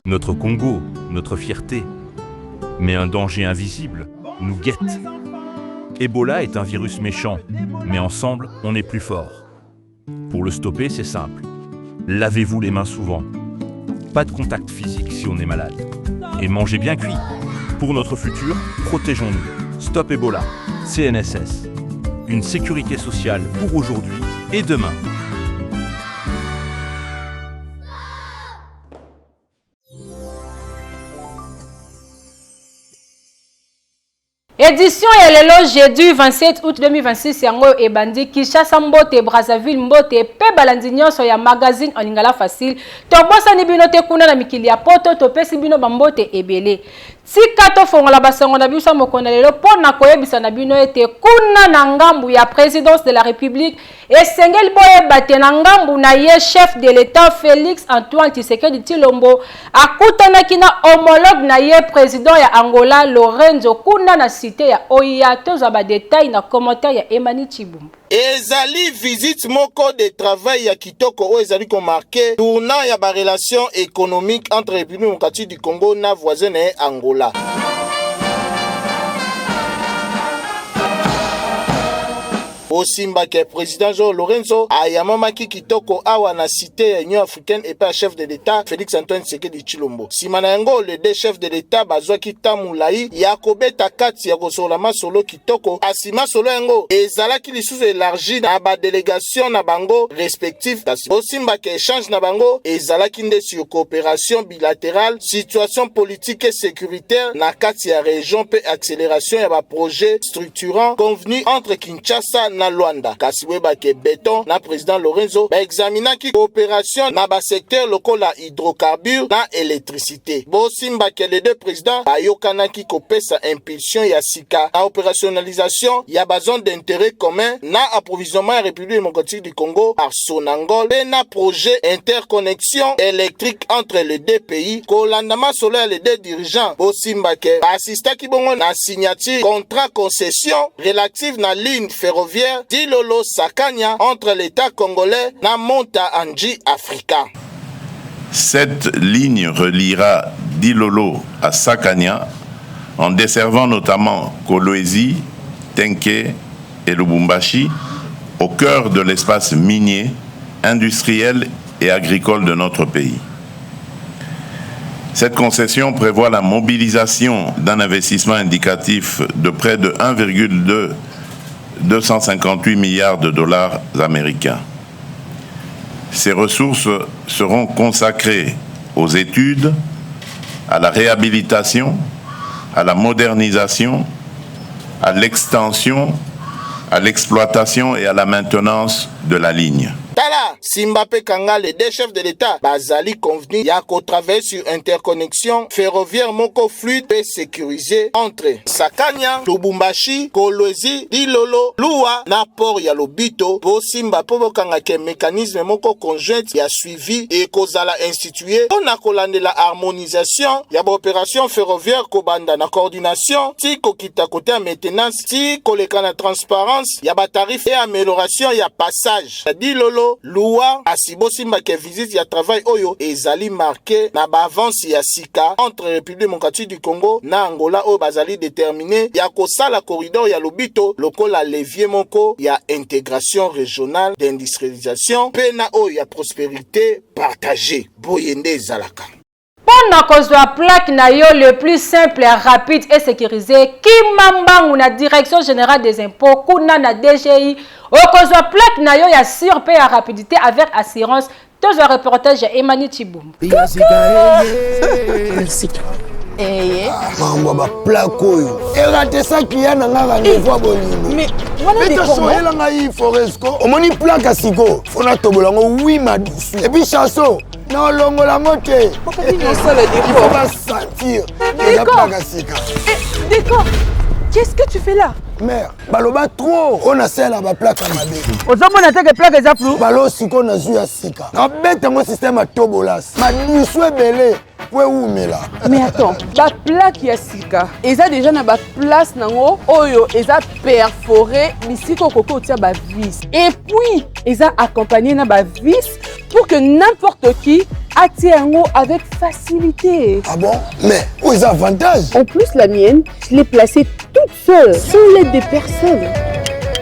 notre Congo, notre fierté. Mais un danger invisible nous guette. Ebola est un virus méchant, mais ensemble, on est plus fort. Pour le stopper, c'est simple. Lavez-vous les mains souvent. Pas de contact physique si on est malade. Et mangez bien cuit. Pour notre futur, protégeons-nous. Stop Ebola. CNSS. Une sécurité sociale pour aujourd'hui et demain. Édition et lelo jeudi 27 août 2026 yango ebandi Kinshasa mbote Brazzaville mbote pe balandi nyonso ya magazine en lingala facile tobosani bino te kuna na mikili ya poto topesi bino bambote ebele tika tofongola basango na biso mokonda lelo pona koyebisa na bino ete kuna na ngambu ya présidence de la République esengeli boyeba te na ngambu na ye chef de l'État Félix Antoine Tshisekedi Tshilombo akutanaki na homologue na ye président ya Angola Lorenzo kuna na cité ya Oya tozwa ba détail na commentaire ya Emani Chibumbu. Ezali visite moko de travail ya kitoko o ezali ko marqué tournant ya ba relation économique entre République démocratique du Congo na voisine Angola. Osimba ke président João Lorenzo ayamamaki kitoko awa na cité ya Union africaine et pas chef de l'État Félix Antoine Tshisekedi Tshilombo. Simana yango le deux chefs de l'État bazwaki tamulai ya kobeta kati ya kosola masolo kitoko asima solo yango ezalaki lisusu élargi na ba délégation na bango respectif. Osimba ke échange na bango ezalaki nde sur coopération bilatérale, situation politique et sécuritaire na kati ya région pe accélération ya ba projet structurant convenu entre Kinshasa na Luanda. Kasiweba ke béton na président Lorenzo ba examina ki coopération na ba secteur lokola hydrocarbures na électricité. Bosimba ke les deux présidents ba yokana ki kopesa impulsion ya sika na opérationnalisation ya ba zone d'intérêt commun na approvisionnement ya République démocratique du Congo par Sonangol et na projet interconnexion électrique entre les deux pays. Kolandama solaire les deux dirigeants Bosimba ke assista ki bongo na signature contrat concession relative na ligne ferroviaire Dilolo Sakanya entre l'État congolais na Monta Anji Africa. Cette ligne reliera Dilolo à Sakanya en desservant notamment Kolwezi, Tenke et Lubumbashi au cœur de l'espace minier, industriel et agricole de notre pays. Cette concession prévoit la mobilisation d'un investissement indicatif de près de 1,258 milliards de dollars américains. Ces ressources seront consacrées aux études, à la réhabilitation, à la modernisation, à l'extension, à l'exploitation et à la maintenance de la ligne. Tala, Simbape Kanga, les deux chefs de l'État, Bazali convenu, Yako travaille sur interconnexion ferroviaire moko fluide et sécurisé entre Sakanya, Lubumbashi, Kolwezi, Dilolo, Lua, Napor, Yalobito, Po Simbape Kanga ke mécanisme moko conjoint ya suivi et kozala institué. On a kolande la harmonisation, yaba opération ferroviaire kobanda na coordination, ti kokita kote à maintenance, ti koleka na transparence, yaba tarif et amélioration ya passage. Dilolo Lua asibosimba ke visite ya travail oyo ezali marqué na ba avance ya sika entre République démocratique du Congo na Angola oyo bazali déterminé ya kosala corridor ya lobito lokola levier moko ya intégration régionale d'industrialisation pe na oyo ya prospérité partagée boyende ezalaka. Pona kozwa plaque na yo le plus simple, rapide et sécurisé Kimambangu na direction générale des impôts kuna na DGI okozwa plaque na yo ya sur pe ya rapidité avec assurance. Tous un reportage ya Emani Chibumbu. Mambo ba plaque oyo erate sa client na nga niveau bolingo Mais voilà des comment elle nga yi foresco omoni plaque asiko fona tobolango 8 madisi et puis chanson non longola moté il faut pas sentir la plaque asika. D'accord. Qu'est-ce que tu fais là? Mère, baloba trop. On a celle à ma plaque à ma bébé. Aux hommes, on a des plaques et flou. Balo siko na zuya sika. Na bête mon système à tobolas. Ma douce belé. Mais attends, la plaque ya sika. Eza déjà na ba place nango oyo eza perforé misiko koko tia ba vis. Et puis eza accompagné na ba vis pour que n'importe qui atie yango avec facilité. Ah bon? Mais où est l'avantage? En plus, la mienne, je l'ai placée toute seule, sans l'aide de personne.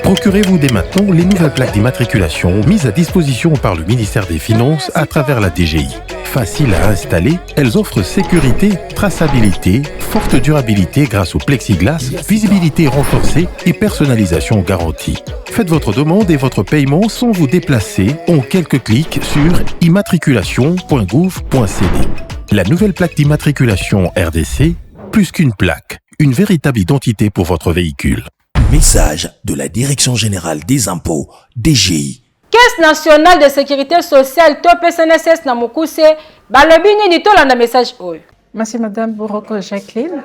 Procurez-vous dès maintenant les nouvelles plaques d'immatriculation mises à disposition par le ministère des Finances à travers la DGI. Faciles à installer, elles offrent sécurité, traçabilité, forte durabilité grâce au plexiglas, visibilité renforcée et personnalisation garantie. Faites votre demande et votre paiement sans vous déplacer en quelques clics sur immatriculation.gouv.cd. La nouvelle plaque d'immatriculation RDC, plus qu'une plaque, une véritable identité pour votre véhicule. Message de la Direction Générale des Impôts, DGI. Caisse nationale de sécurité sociale, TOPSNSS Namokuse, balobini ni tolanda message oyo. Merci Madame Bouroko Jacqueline.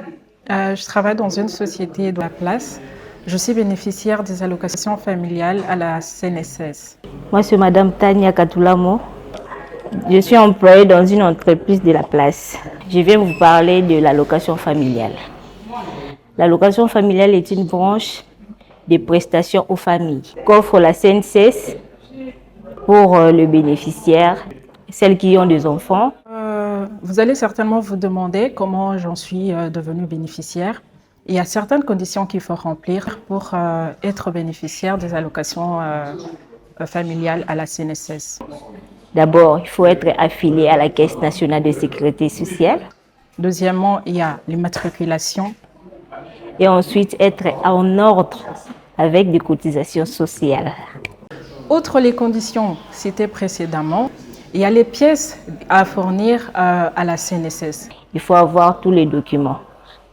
Je travaille dans une société de la place. Je suis bénéficiaire des allocations familiales à la CNSS. Moi, c'est Madame Tania Katulamo. Je suis employée dans une entreprise de la place. Je viens vous parler de l'allocation familiale. L'allocation familiale est une branche des prestations aux familles qu'offre la CNSS pour le bénéficiaire, celles qui ont des enfants. Vous allez certainement vous demander comment j'en suis devenue bénéficiaire. Il y a certaines conditions qu'il faut remplir pour être bénéficiaire des allocations familiales à la CNSS. D'abord, il faut être affilié à la Caisse nationale de sécurité sociale. Deuxièmement, il y a l'immatriculation. Et ensuite, être en ordre avec des cotisations sociales. Outre les conditions citées précédemment, il y a les pièces à fournir à la CNSS. Il faut avoir tous les documents.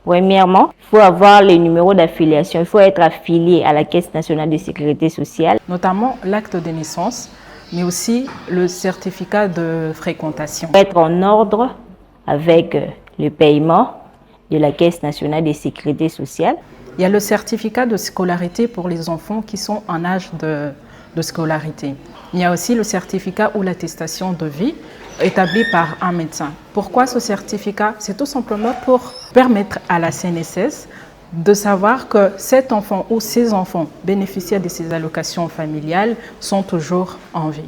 Premièrement, il faut avoir les numéros d'affiliation. Il faut être affilié à la Caisse nationale de sécurité sociale. Notamment l'acte de naissance, mais aussi le certificat de fréquentation. Il faut être en ordre avec le paiement de la Caisse nationale de sécurité sociale. Il y a le certificat de scolarité pour les enfants qui sont en âge de scolarité. Il y a aussi le certificat ou l'attestation de vie établi par un médecin. Pourquoi ce certificat? C'est tout simplement pour permettre à la CNSS de savoir que cet enfant ou ces enfants bénéficiaires de ces allocations familiales sont toujours en vie.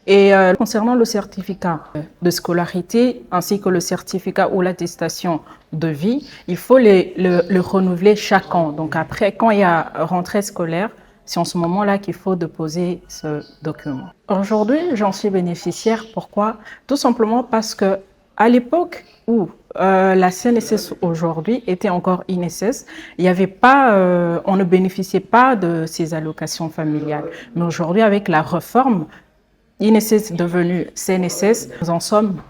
Et concernant le certificat de scolarité ainsi que le certificat ou l'attestation de vie, il faut le renouveler chaque an. Donc après, quand il y a rentrée scolaire, c'est en ce moment-là qu'il faut déposer ce document. Aujourd'hui, j'en suis bénéficiaire. Pourquoi? Tout simplement parce que à l'époque où la CNSS aujourd'hui était encore INSS, il y avait pas, on ne bénéficiait pas de ces allocations familiales. Mais aujourd'hui, avec la réforme, INSS est devenu CNSS, nous en sommes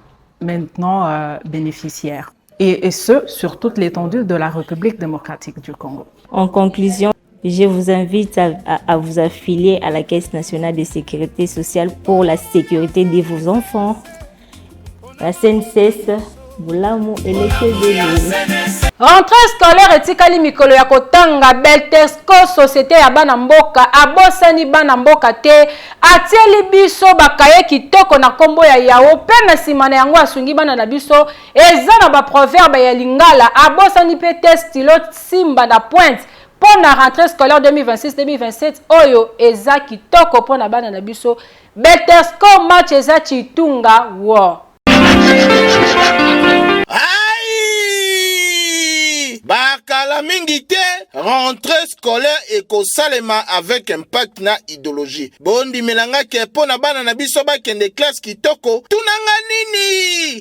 maintenant bénéficiaires. Et ce, sur toute l'étendue de la République démocratique du Congo. En conclusion, je vous invite à vous affilier à la Caisse nationale de sécurité sociale pour la sécurité de vos enfants. La CNSS, Boulamu et les Rentrée scolaire etikali mikolo ya kotanga Beltesco société ya bana mboka abosani bana mboka te atieli biso bakaye kitoko na kombo ya yao pe na simana yango asungi bana na biso eza na ba proverbe ya lingala abosani pe stylo simba na pointe pour la rentrée scolaire 2026-2027 oyo eza kitoko pour na bana na biso Beltesco match eza chitunga wo bakala mingi te rentrée scolaire ekosalema avec impact na idéologie bondimelanga ke mpo na bana na biso bakende classe kitoko tunanga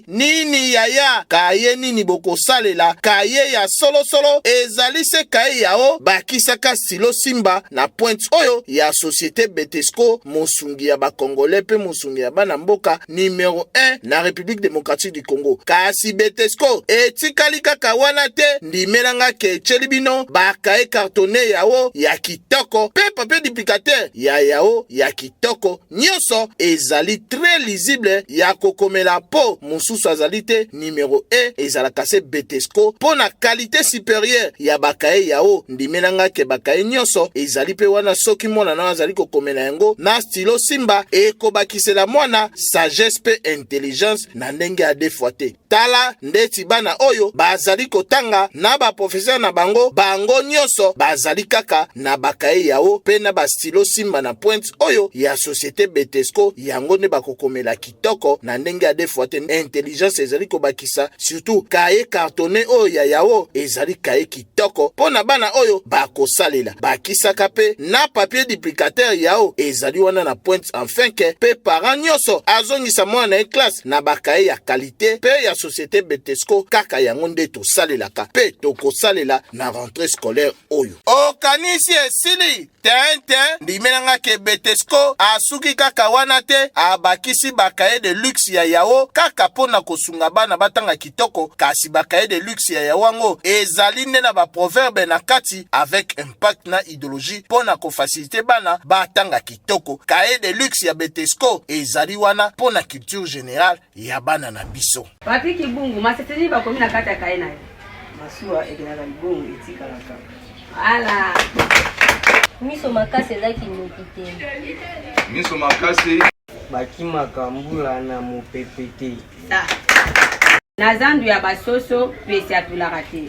nini yaya kaye nini bokosalela kaye ya solosolo ezali se kaye yao bakisaka silo simba na pointe oyo ya société Betesco mosungi ya bakongolais pe mosungi ya bana mboka numéro 1 na République démocratique du Congo kasi Betesco etikali kaka wana te ndimelanga ke chelibino bakaye cartonné yao ya kitoko pe papier duplicateur ya yao ya kitoko nyonso ezali très lisible ya kokomela po mosusu azali te numéro 1 ezalaka se Betesco po na qualité supérieure ya bakaye yao ndimelanga ke bakaye nyonso ezali pe wana soki mwana na azali kokomela yango na stylo simba ekobakisela mwana sagesse pe intelligence na ndenge ya defoite tala ndeti bana oyo bazali kotanga na ba professeur na bango nyonso bazali kaka na bakaye yao pe na bastilo simba na pointe oyo ya société Betesco yango ne bakokomela kitoko na ndenge ya defoite intelligence ezali kobakisa surtout kaye cartonné oyo ya yao ezali kaye kitoko pona bana oyo bakosalela bakisaka pe na papier duplicateur yao ezali wana na pointe enfin que pe parent nyonso azongisa mwana e classe na bakaye ya qualité pe ya société Betesco kaka yango nde tosalelaka pe tokosalela na rentrée scolaire oyo okanisi esili ten ndimenanga ke Betesco asuki kaka wana te abakisi bakaye de luxe ya yao kaka pona kosunga bana batanga kitoko kasi bakaye de luxe ya yawango ezali nde na ba proverbe na kati avec impact na idéologie pona ko faciliter bana batanga kitoko kaye de luxe ya Betesco ezali wana pona culture générale ya bana na biso Papi Kibungu maseteni bakomi na kata kaye na masuwa ekelaka libongo etikalaka ala miso makasi ezaki nokite miso makasi bakimaka mbula na mopepete na zandu ya basoso pesi atulaka te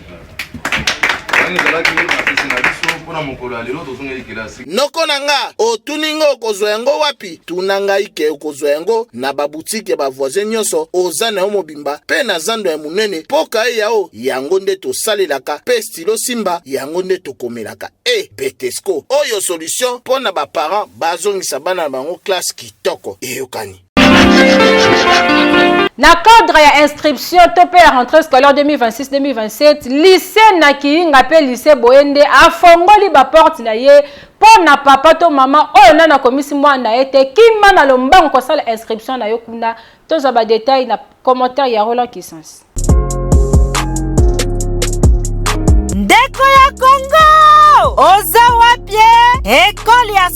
noko nanga otuninga okozwa yango wapi tunanga ike okozwa yango na babutike bavoisin nyonso oza na yo mobimba pe na zando ya munene poka ye yao yango nde tosalelaka pe stilo simba yango nde tokomelaka Betesco oyo solution mpo na baparent bazongisa bana na bango classe kitoko eyokani Na cadre ya inscription topé la rentrée scolaire 2026-2027, lycée Nakiinga pe lycée Boende a fongoli ba porte na ye pour na papa to mama oyo na komisi mwana ete kimba na lombango ko sala inscription na yo kuna toza ba détail na commentaire ya Roland Kisans. Ndeko ya Congo oza wapie ekoli ya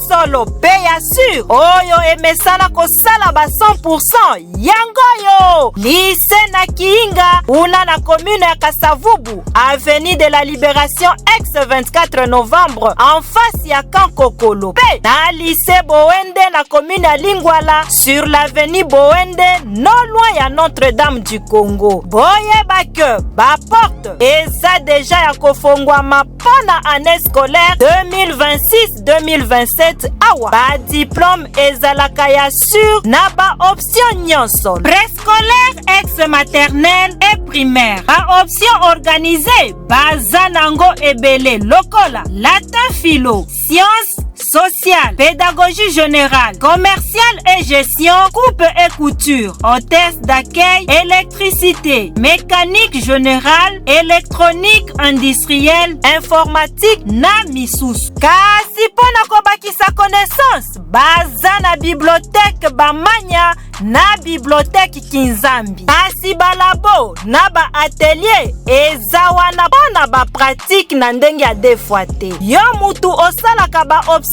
solo pe ya sur oyo emesana kosala ba 100% yangoyo lycée Nakiinga una na commune ya Kasavubu avenue de la Libération ex 24 novembre en face ya Kankokolo pe na lycée Boende na commune ya Lingwala sur l'avenue Boende non loin ya Notre-Dame du Congo boye bake ba porte eza déjà ya kofongwama pona année scolaire 2026-2027 awa ba diplôme ezalaka ya sur na ba option nyonso préscolaire ex-maternelle et primaire ba option organisée baza nango ebele lokola latin philo sciences sociale, pédagogie générale, commerciale et gestion, coupe et couture, hôtesse d'accueil, électricité, mécanique générale, électronique industrielle, informatique na misusu. Kasi pona kobakisa connaissance, baza na bibliothèque bamanya na bibliothèque Kinzambi. Kasi balabo na ba atelier ezawana pona ba pratique na ndenge ya defuate. Yo mutu osalaka ba option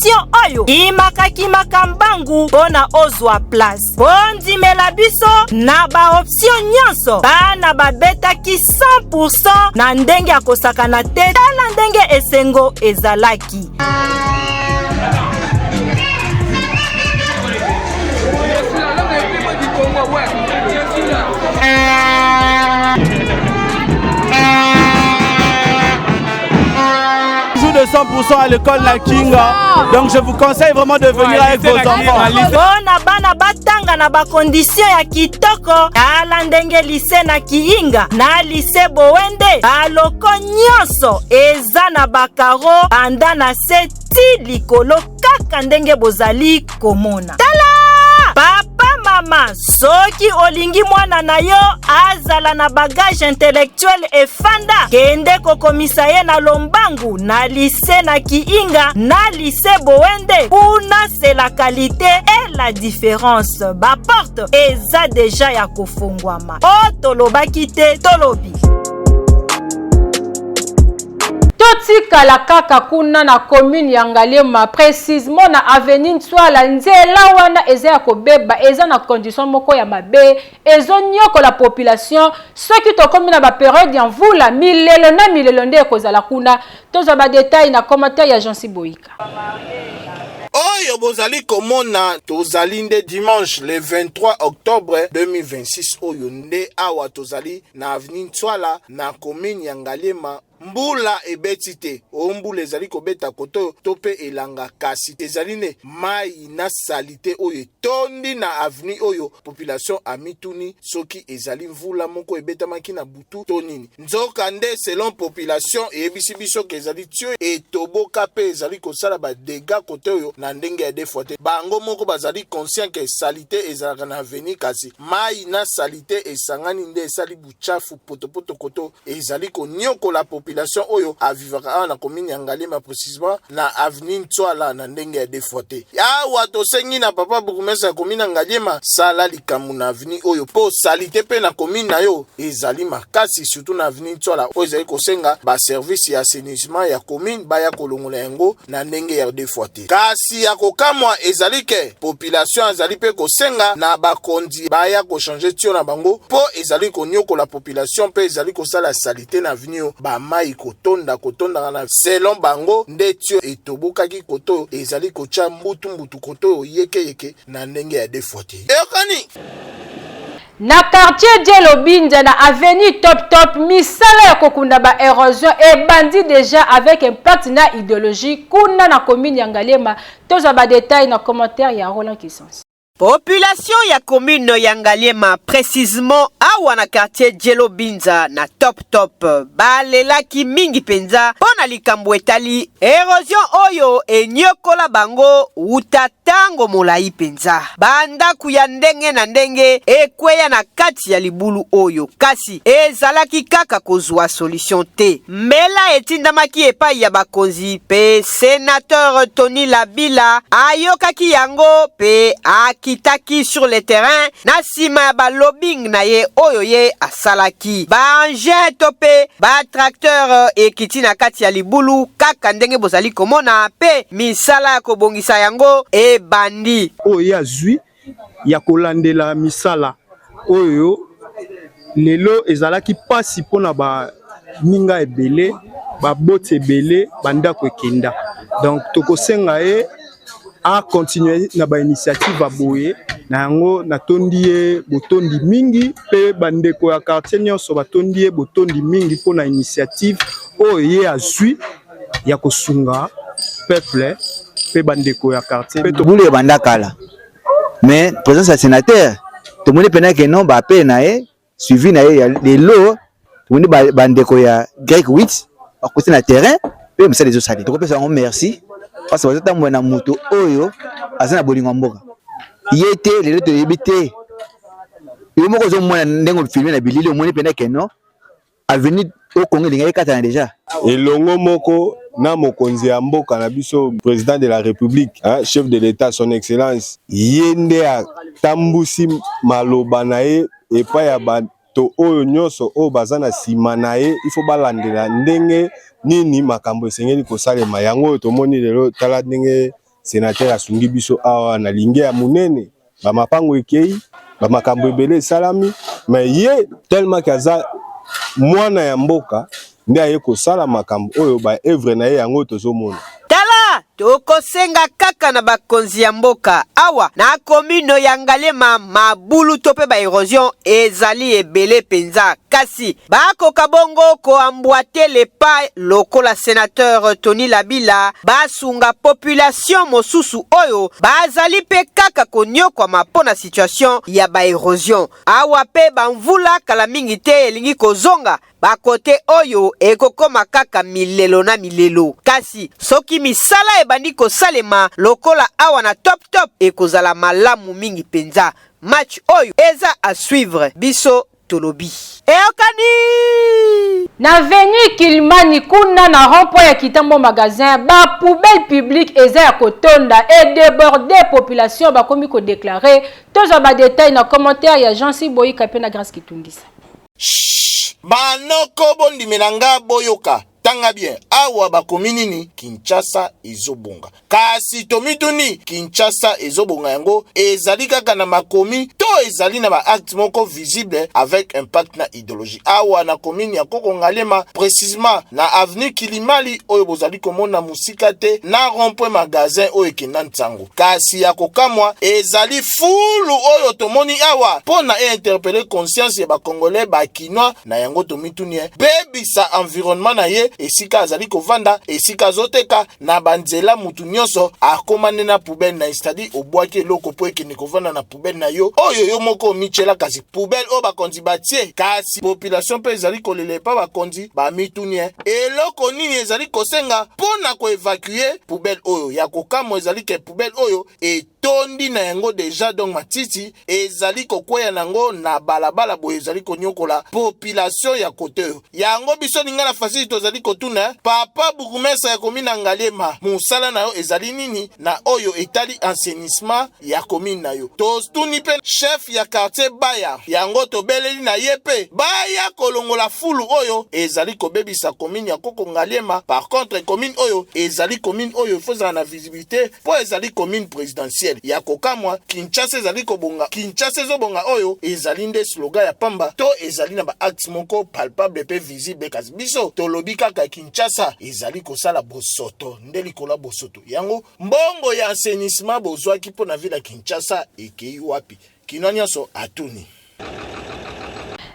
oyo imaka mbangu pona ozwa place bondimela biso na ba option nyonso bana babetaki 100% na ndenge ya kosakana te tala ndenge esengo ezalaki. De 100% à l'école Nakiinga, donc je vous conseille vraiment de venir avec vos enfants. Bona bana batanga na ba condition ya kitoko ala ndenge lycée Nakiinga na lycée Boende aloko nyonso eza na bakaro anda na seti likolo kaka ndenge bozali komona. Tala papa mama soki olingi mwana na yo azala na bagage intellectuel efanda kende kokomisa ye na lombangu na lycée Nakiinga na lycée Boende kuna c'est la qualité et la différence ba porte eza déjà ya kofungwama o tolobaki te tolobi. Totikala kaka kuna na commune ya Ngaliema précisément na avenue Ntwala nzela wana eza ya kobeba eza na condition moko ya mabe ezo nyoko la population soki tokomi na ba période ya mvula milelo nde ekozala kuna toza ba détail na commentaire ya Jean Siboika. Oyo bozali komona tozali nde dimanche le 23 octobre 2026 oyo nde awa tozali na avenue Ntwala na commune ya Ngaliema mbula ebeti te o mbula ezali kobeta koto to pe elanga kasi ezali ne mai na salite oyo tondi na avenue oyo population amituni soki ezali mvula moko ebetamaki na butu to nini nzoka nde selon population eyebisi biso ke ezali tio etoboka pe ezali kosala ba dégâts kote oyo na ndenge ya defwa te bango moko bazali conscient ke salite ezalaka na avenue kasi mai na salite esangani nde esali buchafu potopoto koto ezali konyokola population oyo avivaka awa na commune ya Ngalema précisément na avenue Ntswala na ndenge ya defwa te awa tosengi na papa bourgmestre ya commune ya Ngalema sala likambo na avenue oyo po salite pe na commune na yo ezali makasi surtout na avenue Ntswala oyo ezali kosenga ba service ya assainissement ya commune baya kolongola yango na ndenge ya defwa te kasi ya kokamwa ezali ke population ezali pe kosenga na bakondi baya ko changer tio na bango po ezali konyokola population pe ezali kosala salite na avenue ba mai kotonda na selon bango nde tio etobokaki koto ezali kocha mbutu koto yeke na ndenge ya defwa te eyokani na quartier Djelobinja na avenue top misala ya kokunda ba érosion et bandi déjà avec impact na idéologie kuna na commune ya Ngalema toza ba détail na commentaire ya Roland Kisans. Population ya commune ya Ngalema précisément awa na quartier Djelobinja na top balelaki mingi penza pona likambo etali érosion oyo enyokola bango utatango molai penza banda kuya ndenge na ndenge ekweya na kati ya libulu oyo kasi ezalaki kaka kozwa solution te mela etindamaki epai ya bakonzi pe sénateur Tony Labila ayokaki yango pe kitaki sur le terrain na sima ya ba lobbying na ye oyo ye asalaki ba engin tope ba tracteur ekiti na kati ya libulu kaka ndenge bozali komona pe misala ya kobongisa yango e bandi oyo ya zui ya kolandela misala oyo lelo ezalaki pasi pona ba ninga ebele ba bote ebele bandako ekenda donc tokosenga ye a continuer na ba initiative aboye na yango natondie botondi mingi pe bandeko ya quartier nyonso batondie botondi mingi pona initiative oyo ye azui ya kosunga peuple pe bandeko ya quartier pe tobule bandakala mais présence ya sénateur tomoni pena ke non ba pe na ye suivi na ye les lots tomoni bandeko ya grec 8 à côté na terrain pe msa les osali tokopesa ngo merci parce que bazata mwana moto oyo azana bolingo mboka yete lelo to yebite yo moko zo mwana ndengo filmer na bilili omoni pena ke non avenue au Congo linga ekata déjà elongo moko na mokonzi ya mboka na biso président de la République chef de l'État son excellence yende a tambusi maloba na ye epa ya bato oyo nyonso oyo bazana sima na ye il faut balandela ndenge nini makambo esengeli kosalema yango oyo tomoni lelo tala ndenge sénateur asungi biso awa na linge ya munene ba mapango ekei ba makambo ebele salami mais ye tellement kaza mwana ya mboka nde aye kosala makambo oyo ba evre na ye yango tozomona tala tokosenga kaka na bakonzi ya mboka awa na commune ya Ngalema mabulu tope ba érosion ezali ebele penza kasi bakoka bongo koambwate lepa lokola sénateur Tony Labila basunga population mosusu oyo bazali pe kaka konyokwa mapona situation ya ba érosion awa pe bamvula kala mingi te elingi kozonga bakote oyo ekokoma kaka milelo na milelo kasi soki misala ebandi kosalema lokola awa na top ekozala malamu mingi penza match oyo eza à suivre biso tolobi eyokani na venu Kilimani kuna na rond-point ya Kitambo magasin ba poubelle publique eza ya kotonda et déborder population ba komi ko déclarer tozo ba détail na commentaire ya Jean-Si Boyika pe na Grâce Kitungisa banoko bondimela nga boyoka tanga bien awa bakomi nini Kinshasa ezobonga kasi tomituni Kinshasa ezobonga yango ezali kaka na makomi to ezali na ba acte moko visible avec impact na idéologie awa na commune ya Kokongalema précisément na avenue Kilimali oyo bozali komona musika te na rond-point magasin oyo ekenda Ntango kasi ya kokamwa ezali fulu oyo tomoni awa pona interpeller conscience ya ba congolais ba kinois na yango tomituni bebisa environnement na ye esika azali kovanda esika zoteka na banzela mutu nyonso akomane na poubelle na stadi obwaki eloko po ekende kovanda na poubelle na yo oyo yo moko michela kasi poubelle o bakonzi batie kasi population pe ezali kolele pa bakonzi ba mituni eloko nini ezali kosenga pona ko évacuer poubelle oyo ya kokamo ezali ke poubelle oyo tondi na yango deja donc matiti ezali kokwea nango na balabala boye ezali konyokola population ya kote yango biso ninga na fasili tozali kotuna papa bourgmestre ya commune Ngaliema musala na yo ezali nini na oyo etali assainissement ya commune na yo tostuni pe chef ya quartier Baya yango tobeleli na yepe Baya kolongola fulu oyo ezali kobebisa commune ya Ngaliema par contre commune oyo ezali commune oyo fozala na visibilité po ezali commune présidentielle ya kokamwa Kinshasa ezali kobonga Kinshasa ezobonga oyo ezali nde slogan ya pamba to ezali na ba acte moko palpable pe visible kasi biso tolobi kaka Kinshasa ezali kosala bosoto nde likola bosoto yango mbongo ya assainissement bozwaki po na ville ya Kinshasa ekei wapi kinonyaso atuni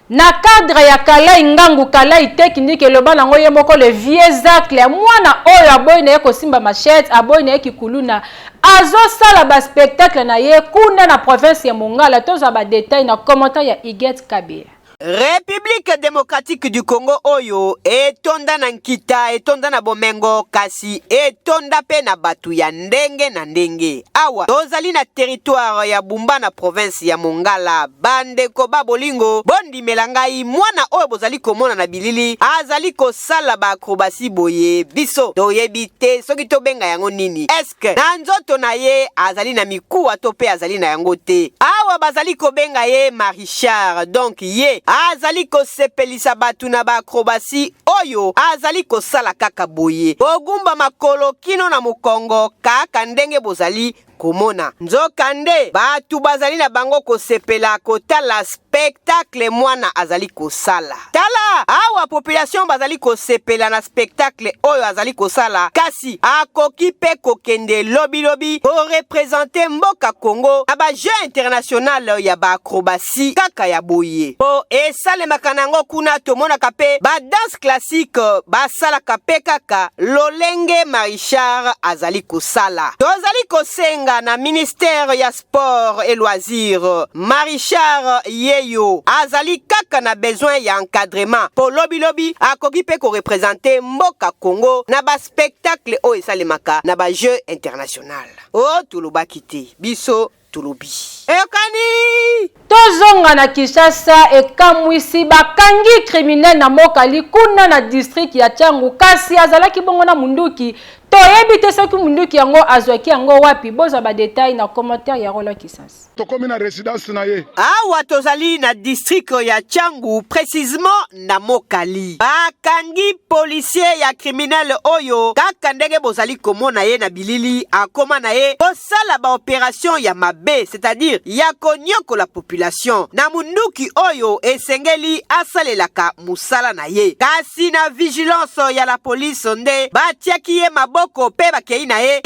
na cadre ya Kalai Ngangu Kalai technique eloba nango ye moko le vieux Zacle mwana oyo aboyi na ye kosimba machette aboyi na ye kikuluna azo sala ba spectacle na ye kuna na province ya Mongala toza ba détail na commentaire ya Iget Kabir. République démocratique du Congo oyo etonda na nkita etonda na bomengo kasi etonda pe na batu ya ndenge na ndenge awa tozali na territoire ya Bumba na province ya Mongala bandeko babolingo bondi melangai mwana oyo bozali komona na bilili azali kosala ba acrobatie boye biso toyebi te soki tobenga yango nini eske na nzoto na ye azali na mikuwa to pe azali na yango te awa bazali kobenga ye Marichard donc ye azali kosepelisa batu na ba acrobatie oyo azali kosala kaka boye bogumba makolo kino na mokongo kaka ndenge bozali komona nzokande batu bazali na bango kosepela kotala spectacle mwana azali kosala tala awa population bazali kosepela na spectacle oyo azali kosala kasi akoki pe kokende lobi po représenter mboka Congo na ba jeu international ya ba acrobatie kaka ya boye po esalemaka nango kuna tomonaka pe ba danse classique basalaka pe kaka lolenge Marichard azali kosala tozali kosenga na ministère ya sport et loisirs Marichard yeyo azali kaka na besoin ya encadrement po lobi akoki pe ko représenter mboka Congo na ba spectacle o esalemaka na ba jeu international o tulubaki te biso tulubi ekani tozonga na Kinshasa ekamwisi bakangi criminel na mokali kuna na district ya Tchangu kasi azalaki bongo na munduki toyebi te soki munduki yango azwaki yango wapi boza ba détail na commentaire ya Rola Kisasa tokomi na résidence na ye awa tozali na district ya Tchangu précisément na mokali bakangi policier ya criminel oyo kaka ndenge bozali komona ye na bilili akoma na ye kosala ba opération ya mabe c'est-à-dire ya konyoko la population na munduki oyo esengeli asalelaka musala na ye kasi na vigilance ya la police nde batiaki ye maboko pe bakei na ye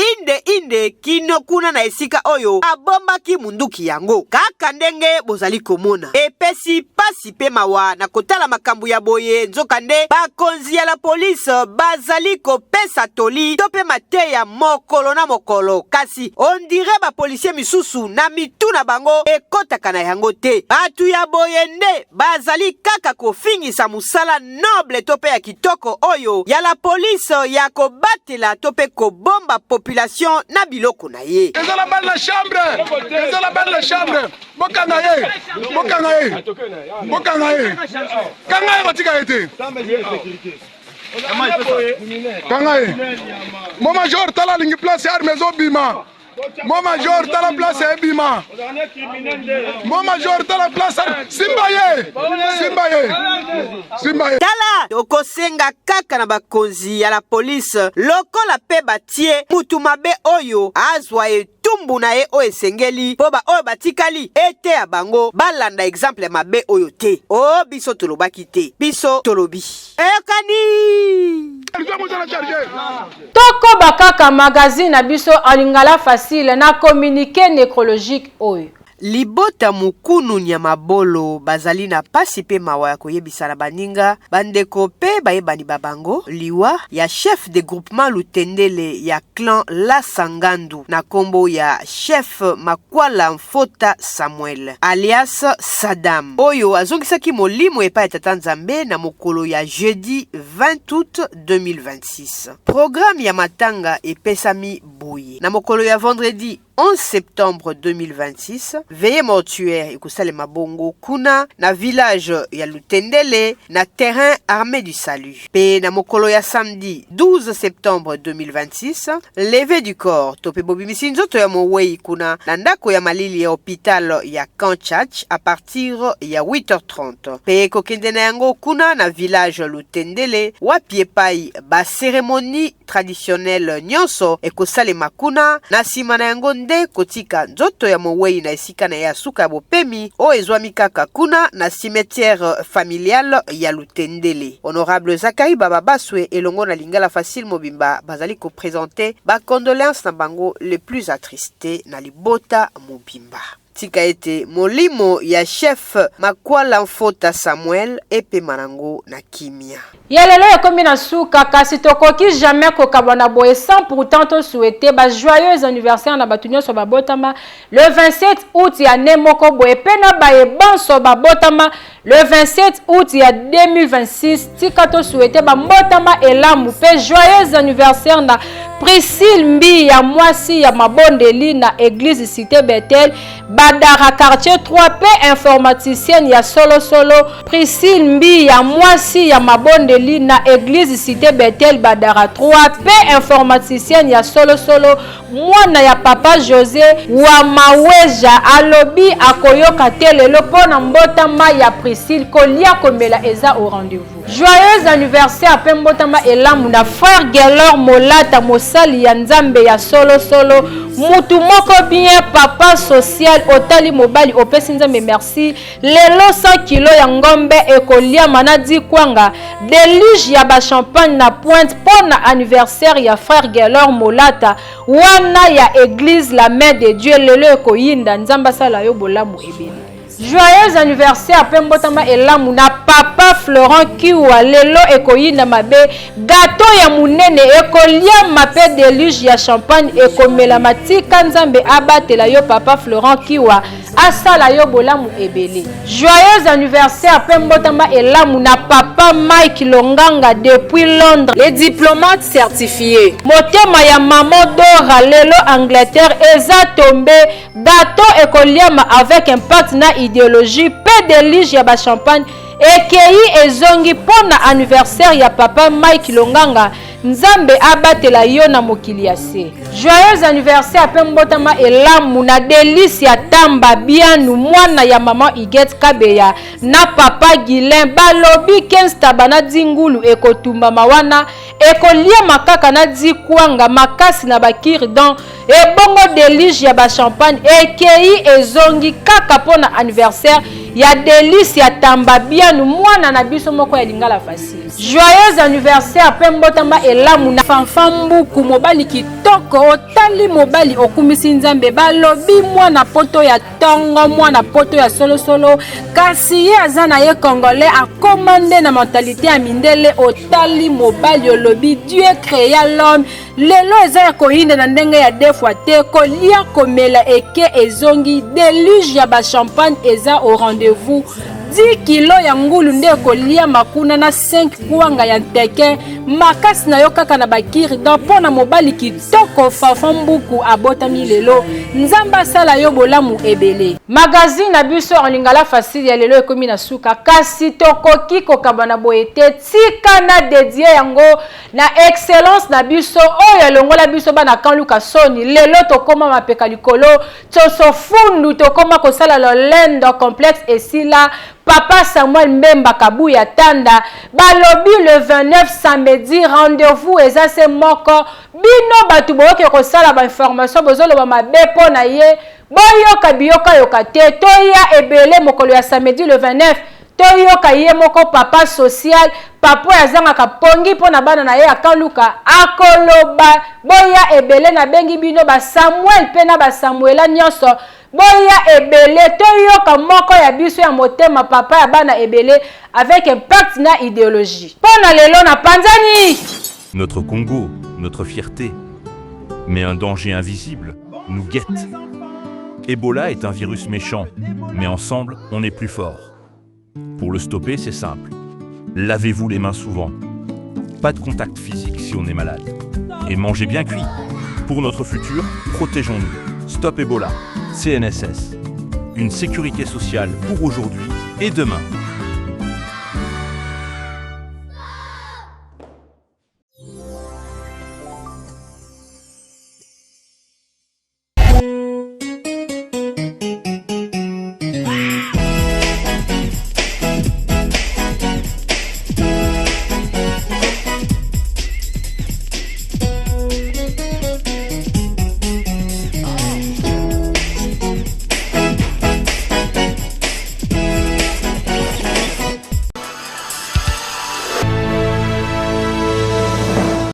inde kino kuna na esika oyo abombaki munduki yango kaka ndenge bozali komona epesi pasi pe mawa na kotala makambu ya boye nzokande bakonzi ya la police bazali kopesa toli to pe mateya mokolo na mokolo kasi on dirait ba policier misusu na mitu na bango ekotaka na yango te batu ya boye nde bazali kaka kofingisa musala noble to pe ya kitoko oyo ya la police ya kobatela to pe kobomba population na biloko na ye ezala bal na chambre bokanga ye kanga ye batika ye te kanga ye mo major tala lingi place arme ezobima mo major tala place ebima mo major tala place simba ye tala okosenga kaka na bakonzi ya la police lokola pe batie mutu mabe oyo azwa etumbu na ye oyo esengeli po ba oyo batikali ete ya bango balanda exemple mabe oyo te o biso tolobaki te biso tolobi eyokani toko bakaka magazine na biso alingala facile na communiqué nécrologique oyo libota mukunu nyamabolo bazali na pasi pe mawa ya koyebisa na baninga bandeko pe bayebani babango liwa ya chef de groupement Lutendele ya clan La Sangandu na kombo ya chef Makwala Mfota Samuel alias Saddam oyo azongisaki molimo epa ya tata Nzambe na mokolo ya jeudi 20 août 2026. Programme ya matanga epesami boye na mokolo ya vendredi 11 septembre 2026, veillée mortuaire ekusale mabongo kuna na village ya Lutendele na terrain armé du salut. Pe na mokolo ya samedi 12 septembre 2026, levée du corps tope bobimisi nzoto ya mowei kuna na ndako ya malili ya hôpital ya Kanchach à partir ya 8h30. Pe kokende na yango kuna na village Lutendele wapi epai ba cérémonie traditionnelle nyonso ekusale makuna na sima na yango nde kotika nzoto ya mowei na esika na ya suka bopemi o ezwami kaka kuna na cimetière familial ya Lutendele. Honorable Zakari Baba Baswe elongo na lingala facile mobimba bazali ko présenter ba condoléances na bango les plus attristés na libota mobimba. Tika ete molimo ya chef Makwala Mfota Samuel epe marango na kimia. Yalelo ekomi na suka kasi tokoki jamais kokabana boye sans pourtant to souhaiter ba joyeux anniversaire na batunyo so babotama le 27 août ya nemoko boye pena ba ebanso babotama le 27 août ya 2026 tika to souhaiter ba mbotama elamu pe joyeux anniversaire na Priscille Mbi ya mwasi ya mabondeli na église Cité Bethel Badara quartier 3P informaticienne ya solo Priscille Mbi ya mwasi ya mabondeli na église Cité Bethel Badara 3P informaticienne ya solo mwana ya papa José wa maweja alobi akoyoka telelo pona mbotama ya Priscille kolia komela eza au rendez-vous. Joyeux anniversaire pe mbotama elamu na frère Gelor Molata mosali ya Nzambe ya solo mutu moko bien papa social otali mobali opesi Nzambe merci lelo 100 kilo ya ngombe ekolia manadi kwanga deluge ya ba champagne na pointe pona anniversaire ya frère Gelor Molata wana ya église la main de Dieu lelo ekoyinda Nzamba sala yo bolamu ebele. Joyeux anniversaire pembotama elamu na papa Florent Kiwa lelo ekoyinda mabe gâteau ya munene ekolia mape deluge ya champagne ekomela matika Nzambe abatela yo papa Florent Kiwa asala yo bolamu ebele. Joyeux anniversaire pembotama elamu na papa Mike Longanga depuis Londres les diplomates certifiés motema ya maman Dora lelo Angleterre eza tombé gâteau ekoliama avec impact na idéologie pe delige ya ba champagne ekei ezongi pona anniversaire ya papa Mike Longanga Nzambe abatela yo na mokili ya se. Joyeux anniversaire pe mbotama elamu na delice ya tamba bianu mwana ya mama Iget Kabeya na papa Guilain balobi 15 tabana dingulu ekotumba mawana ekolia makaka na dikwanga makasi na bakiri don ebongo delige ya ba champagne ekei ezongi kaka pona anniversaire ya delice ya tamba bianu mwana na biso moko ya lingala facile. Joyeux anniversaire pe mbotama elamu na fanfambuku mobali kitoko otali mobali okumisi Nzambe balobi mwana poto ya tongo mwana poto ya solo kasi ye azana ye congolais akomande na mentalité ya mindele otali mobali olobi Dieu créa l'homme lelo eza ya koyinde na ndenge ya defwa te kolia komela eke ezongi deluge ya ba champagne eza au rendez-vous 10 kilo ya ngulu nde kolia makuna na 5 kuanga ya nteke makasi na yo kaka na bakiri don pona mobali kitoko fafambuku abotami lelo Nzamba sala yo bolamu ebele. Magazine na biso en lingala facile ya lelo ekomi na suka kasi tokoki kokabana boyete tika na dédié yango na excellence na biso oyo longola biso bana kan Luka Soni lelo tokoma mapeka likolo toso fundu tokoma kosala lolendo complexe esila Papa Samuel Mbemba Kabuya Tanda balobi le 29 samedi rendez-vous ezase moko bino batu boyoke kosala ba information bozolo ba mabepo na ye boyoka biyoka yoka te toya ebele mokolo ya samedi le 29 toyoka ye moko papa social papa azanga pongi pona bana na ye akaluka akoloba boya ebele na bengi bino ba Samuel pena ba Samuela nyonso boya ebele toyoka moko ya biso ya motema papa ya bana ebele avec impact na idéologie pona lelo na panzani. Notre Congo, notre fierté, mais un danger invisible nous guette. Ebola est un virus méchant, mais ensemble, on est plus fort. Pour le stopper, c'est simple. Lavez-vous les mains souvent. Pas de contact physique si on est malade. Et mangez bien cuit. Pour notre futur, protégeons-nous. Stop Ebola. CNSS. Une sécurité sociale pour aujourd'hui et demain.